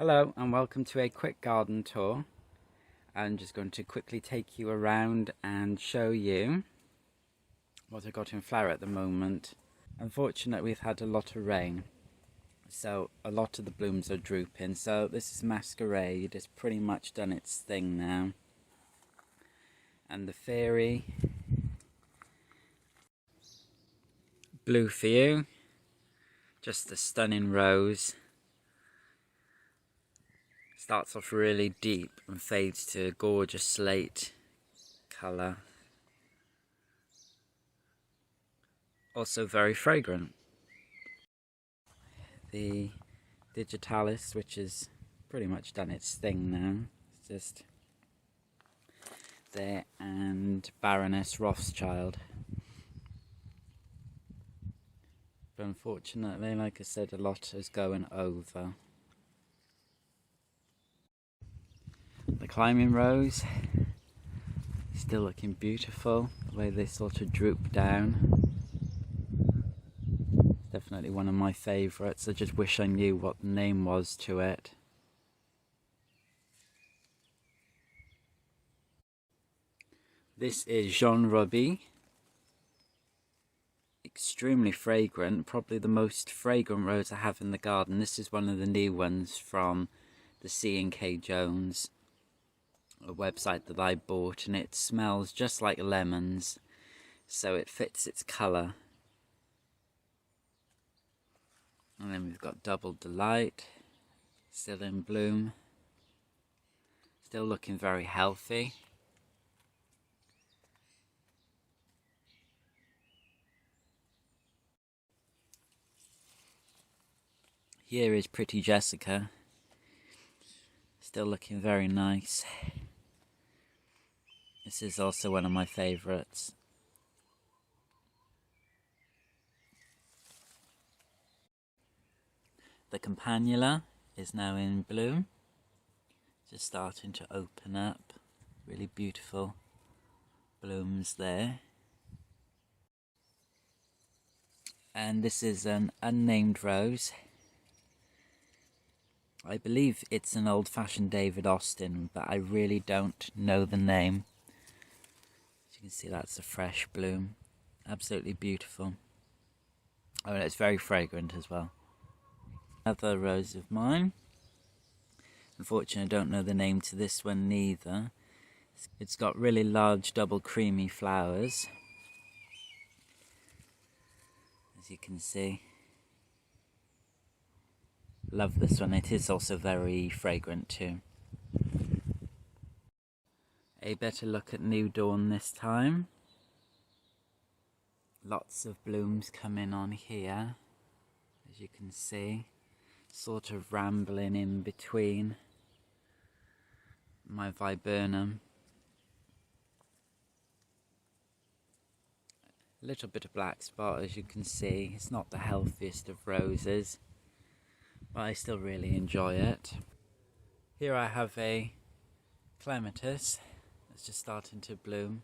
Hello and welcome to a quick garden tour. I'm just going to quickly take you around and show you what I've got in flower at the moment. Unfortunately, we've had a lot of rain, so a lot of the blooms are drooping. So this is Masquerade. It's pretty much done its thing now. And the Fairy, Blue for You, just a stunning rose. Starts off really deep and fades to a gorgeous slate colour. Also very fragrant. The Digitalis, which has pretty much done its thing now. It's just there. And Baroness Rothschild. But unfortunately, like I said, a lot is going over. The Climbing Rose, still looking beautiful, the way they sort of droop down. Definitely one of my favourites. I just wish I knew what the name was to it. This is Jean Ruby. Extremely fragrant, probably the most fragrant rose I have in the garden. This is one of the new ones from the C&K Jones, a website that I bought, and it smells just like lemons, so it fits its colour. And then we've got Double Delight, still in bloom, still looking very healthy. Here is Pretty Jessica, still looking very nice. This is also one of my favourites. The Campanula is now in bloom, just starting to open up. Really beautiful blooms there. And this is an unnamed rose. I believe it's an old-fashioned David Austin, but I really don't know the name. As you can see, that's a fresh bloom. Absolutely beautiful. Oh, and it's very fragrant as well. Another rose of mine. Unfortunately, I don't know the name to this one neither. It's got really large double creamy flowers, as you can see. Love this one. It is also very fragrant too. A better look at New Dawn this time. Lots of blooms coming on here, as you can see. Sort of rambling in between my viburnum. A little bit of black spot, as you can see. It's not the healthiest of roses, but I still really enjoy it. Here I have a Clematis that's just starting to bloom.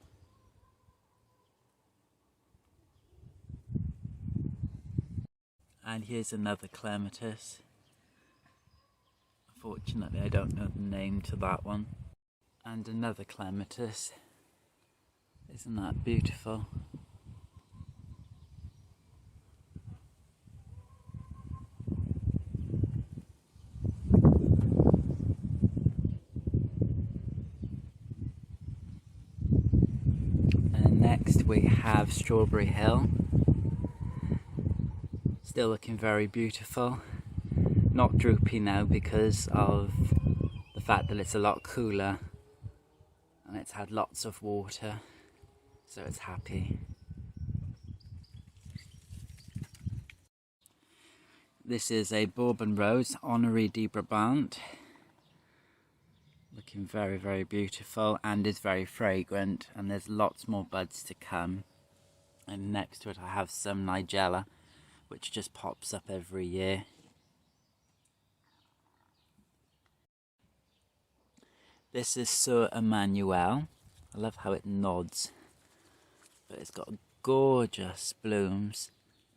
And here's another Clematis. Unfortunately, I don't know the name to that one. And another Clematis. Isn't that beautiful? And next we have Strawberry Hill. Still looking very beautiful. Not droopy now because of the fact that it's a lot cooler and it's had lots of water, so it's happy. This is a Bourbon Rose, Honoré de Brabant. Looking very, very beautiful and is very fragrant, and there's lots more buds to come. And next to it I have some Nigella, which just pops up every year. This is Sir Emmanuel. I love how it nods, but it's got gorgeous blooms,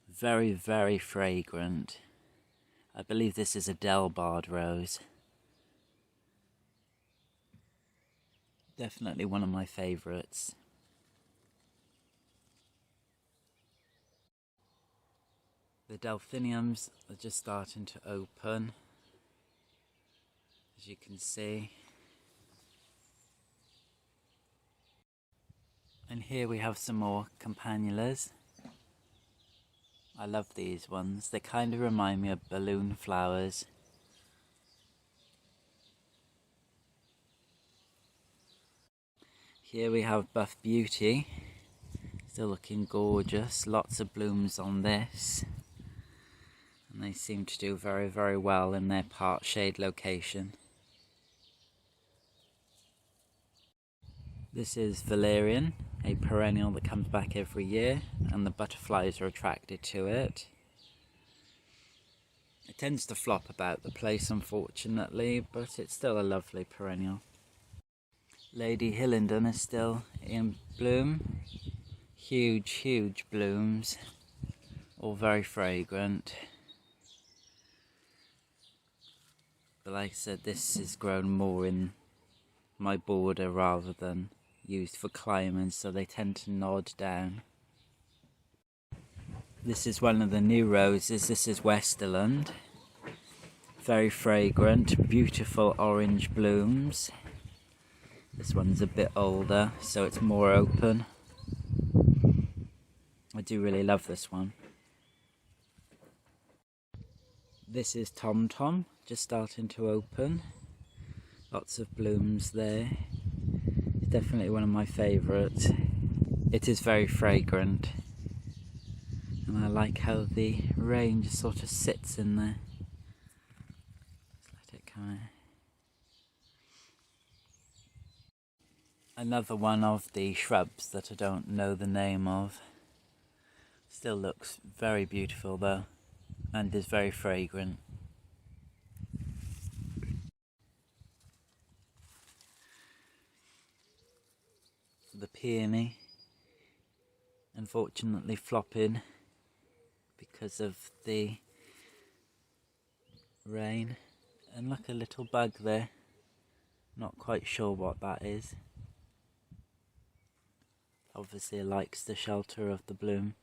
very, very fragrant. I believe this is a Delbard rose. Definitely one of my favourites. The delphiniums are just starting to open, as you can see. And here we have some more campanulas. I love these ones. They kind of remind me of balloon flowers. Here we have Buff Beauty. Still looking gorgeous. Lots of blooms on this. And they seem to do very, very well in their part shade location. This is Valerian, a perennial that comes back every year, and the butterflies are attracted to it. It tends to flop about the place, unfortunately, but it's still a lovely perennial. Lady Hillenden is still in bloom. Huge, huge blooms, all very fragrant. But like I said, this is grown more in my border rather than used for climbing, so they tend to nod down. This is one of the new roses. This is Westerland. Very fragrant, beautiful orange blooms. This one's a bit older, so it's more open. I do really love this one. This is Tom Tom, just starting to open. Lots of blooms there. It's definitely one of my favourites. It is very fragrant. And I like how the rain just sort of sits in there. Just let it come out. Another one of the shrubs that I don't know the name of. Still looks very beautiful though, and is very fragrant. The peony, unfortunately flopping because of the rain. And look, a little bug there. Not quite sure what that is. Obviously it likes the shelter of the bloom.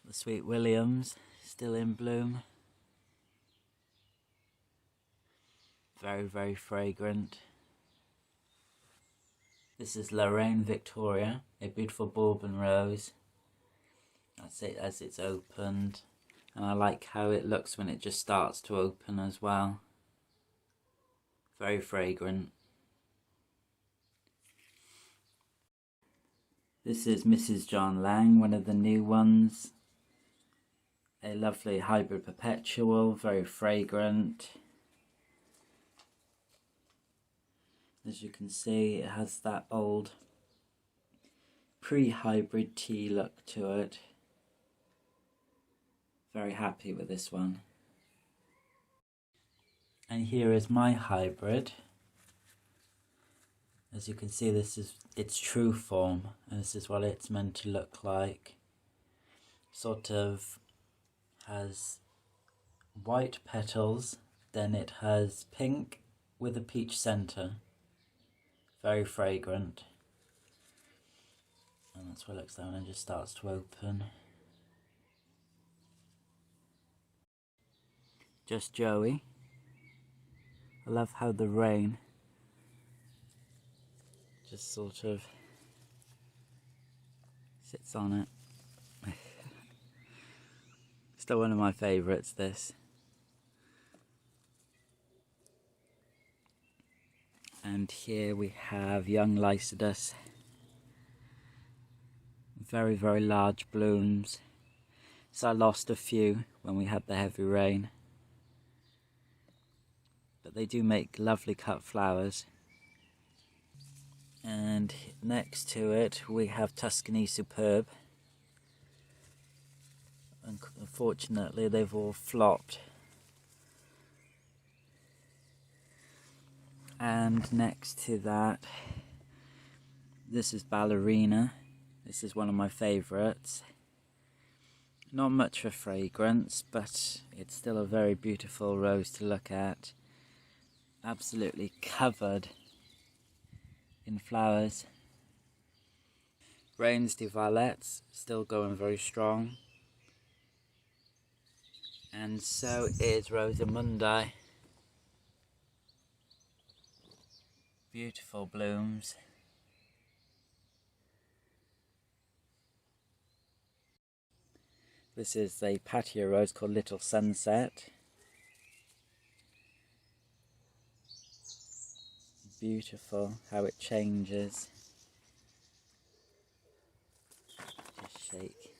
The Sweet Williams, still in bloom. Very, very fragrant. This is Lorraine Victoria, a beautiful Bourbon rose. That's it as it's opened. And I like how it looks when it just starts to open as well. Very fragrant. This is Mrs. John Lang, one of the new ones. A lovely hybrid perpetual, very fragrant. As you can see, it has that old pre-hybrid tea look to it. Very happy with this one. And here is my hybrid. As you can see, this is its true form, and this is what it's meant to look like. Sort of has white petals, then it has pink with a peach centre. Very fragrant. And that's what it looks like when it just starts to open. Just Joey. I love how the rain just sort of sits on it. Still one of my favourites, this. And here we have young Lycidas. Very, very large blooms. So I lost a few when we had the heavy rain. But they do make lovely cut flowers. And next to it we have Tuscany Superb. Unfortunately they've all flopped. And next to that, this is Ballerina. This is one of my favourites. Not much for fragrance, but it's still a very beautiful rose to look at. absolutely covered in flowers. Rains de Violets still going very strong, and so is Rosamundi. Beautiful blooms. This is a Patio rose called Little Sunset. Beautiful how it changes. Just shake.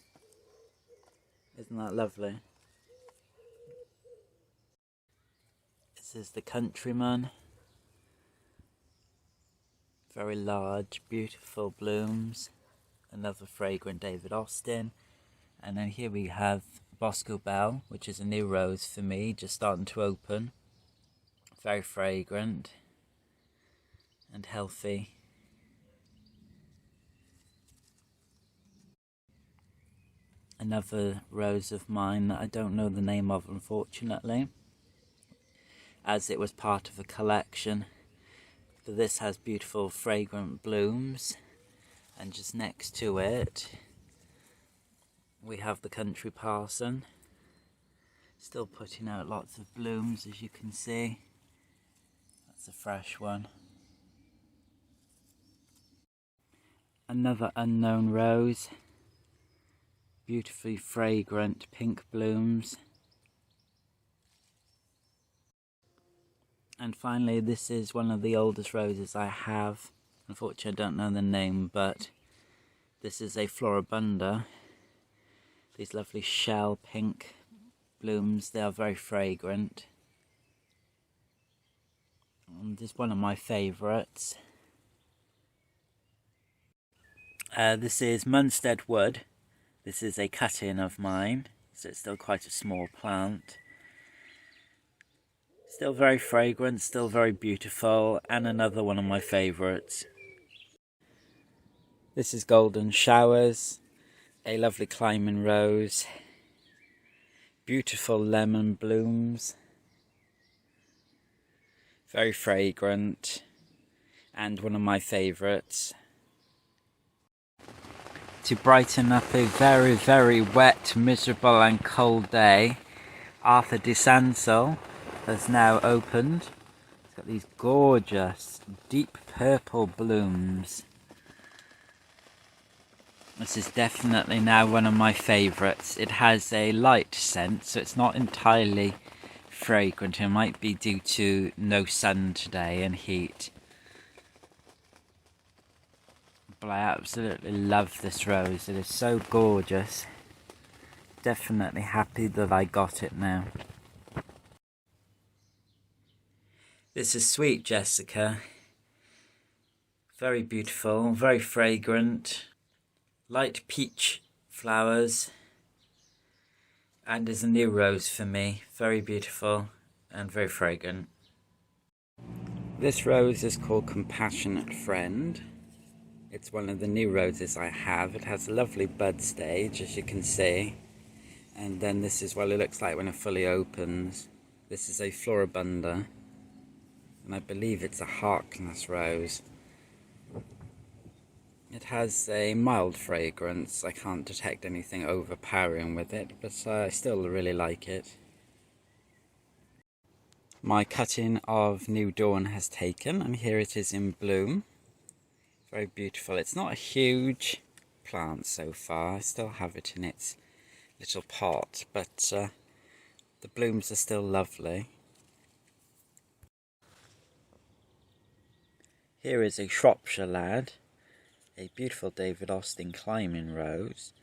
Isn't that lovely? This is the Countryman. Very large, beautiful blooms. Another fragrant David Austin. And then here we have Bosco Bell, which is a new rose for me, just starting to open. Very fragrant and healthy. Another rose of mine that I don't know the name of, unfortunately, as it was part of a collection. But this has beautiful fragrant blooms, and just next to it we have the Country Parson, still putting out lots of blooms, as you can see. That's a fresh one. Another unknown rose, beautifully fragrant pink blooms. And finally, this is one of the oldest roses I have. Unfortunately, I don't know the name, but this is a Floribunda. These lovely shell pink blooms, they are very fragrant. And this is one of my favourites. This is Munstead Wood. This is a cut-in of mine, so it's still quite a small plant. Still very fragrant, still very beautiful, and another one of my favourites. This is Golden Showers, a lovely climbing rose. Beautiful lemon blooms. Very fragrant, and one of my favourites. To brighten up a very, very wet, miserable and cold day, Arthur de Sansel has now opened. It's got these gorgeous deep purple blooms. This is definitely now one of my favourites. It has a light scent, so it's not entirely fragrant. It might be due to no sun today and heat. But I absolutely love this rose. It is so gorgeous. Definitely happy that I got it now. This is Sweet Jessica. Very beautiful, very fragrant. Light peach flowers. And is a new rose for me. Very beautiful and very fragrant. This rose is called Compassionate Friend. It's one of the new roses I have. It has a lovely bud stage, as you can see. And then this is what it looks like when it fully opens. This is a Floribunda. And I believe it's a Harkness rose. It has a mild fragrance. I can't detect anything overpowering with it, but I still really like it. My cutting of New Dawn has taken, and here it is in bloom. Very beautiful. It's not a huge plant so far. I still have it in its little pot, but the blooms are still lovely. Here is a Shropshire Lad, a beautiful David Austin climbing rose.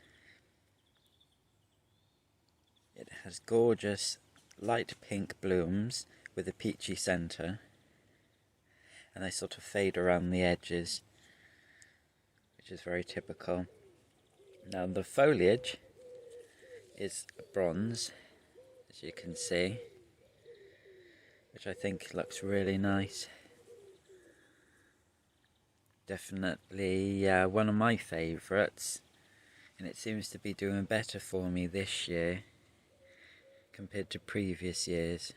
It has gorgeous light pink blooms with a peachy centre, and they sort of fade around the edges, which is very typical. Now the foliage is bronze, as you can see, which I think looks really nice. Definitely one of my favourites, and it seems to be doing better for me this year compared to previous years.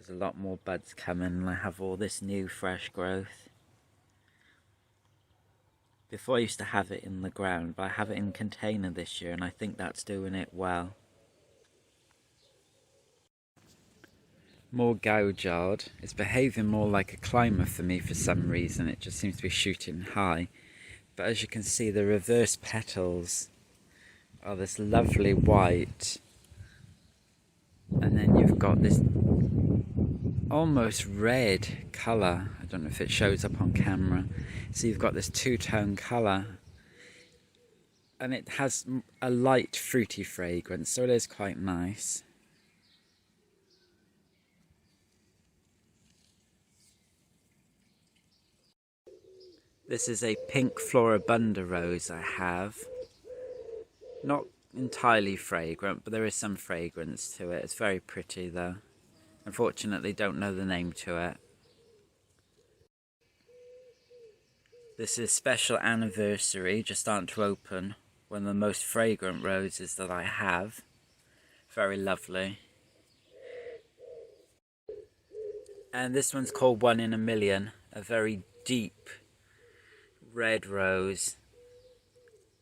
There's a lot more buds coming and I have all this new fresh growth. Before I used to have it in the ground, but I have it in container this year and I think that's doing it well. More gougard. It's behaving more like a climber for me for some reason. It just seems to be shooting high. But as you can see, the reverse petals are this lovely white. And then you've got this almost red colour. I don't know if it shows up on camera. So you've got this two-tone colour. And it has a light fruity fragrance, so it is quite nice. This is a pink Floribunda rose I have. Not entirely fragrant, but there is some fragrance to it. It's very pretty though. Unfortunately, don't know the name to it. This is Special Anniversary, just starting to open. One of the most fragrant roses that I have. Very lovely. And this one's called One in a Million. A very deep red rose.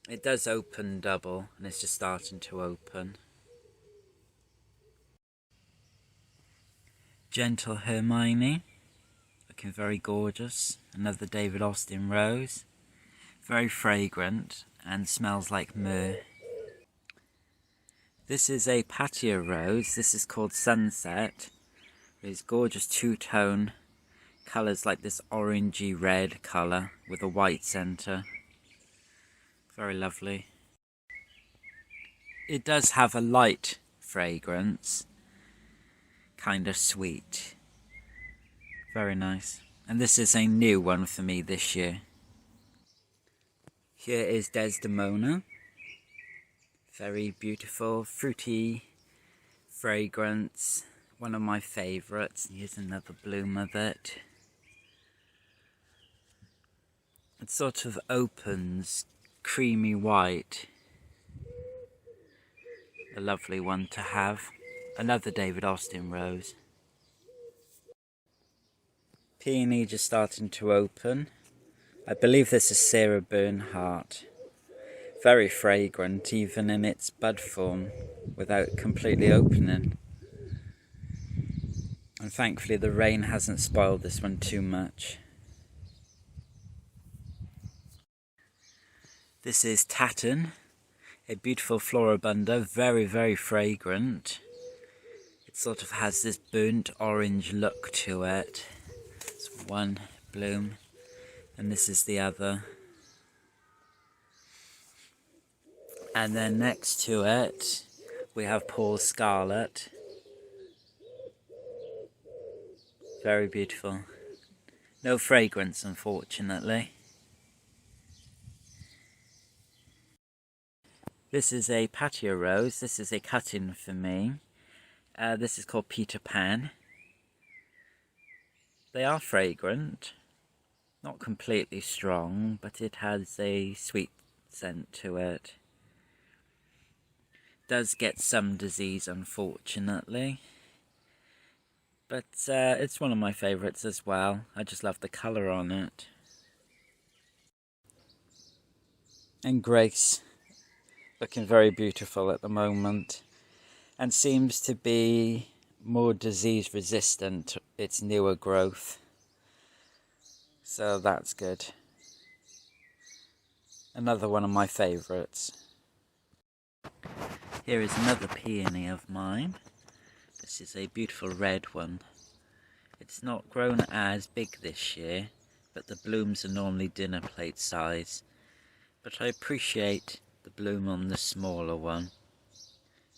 It does open double and it's just starting to open. Gentle Hermione, looking very gorgeous. Another David Austin rose, very fragrant and smells like myrrh. This is a Patio rose. This is called Sunset. It's gorgeous two-tone colours like this orangey red colour with a white centre. Very lovely. It does have a light fragrance, kind of sweet. Very nice. And this is a new one for me this year. Here is Desdemona. Very beautiful, fruity fragrance. One of my favourites. Here's another bloom of it. It sort of opens creamy white. A lovely one to have. Another David Austin rose. Peony just starting to open. I believe this is Sarah Bernhardt. Very fragrant even in its bud form without completely opening. And thankfully the rain hasn't spoiled this one too much. This is Tatten, a beautiful Floribunda, very, very fragrant. It sort of has this burnt orange look to it. It's one bloom, and this is the other. And then next to it, we have Paul Scarlet. Very beautiful. No fragrance, unfortunately. This is a Patio rose. This is a cut-in for me. This is called Peter Pan. They are fragrant. Not completely strong, but it has a sweet scent to it. Does get some disease, unfortunately. But it's one of my favourites as well. I just love the colour on it. And Grace. Looking very beautiful at the moment and seems to be more disease resistant, its newer growth, so that's good. Another one of my favourites. Here is another peony of mine. This is a beautiful red one. It's not grown as big this year, but the blooms are normally dinner plate size, but I appreciate the bloom on the smaller one.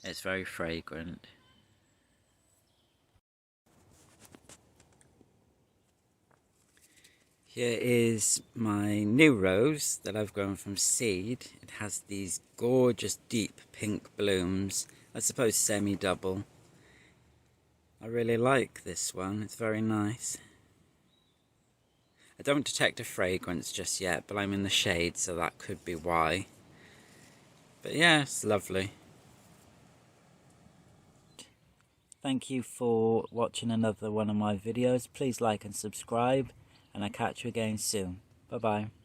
It's very fragrant. Here is my new rose that I've grown from seed. It has these gorgeous deep pink blooms. I suppose semi-double. I really like this one. It's very nice. I don't detect a fragrance just yet, but I'm in the shade, so that could be why. But yeah, it's lovely. Thank you for watching another one of my videos. Please like and subscribe, and I'll catch you again soon. Bye bye.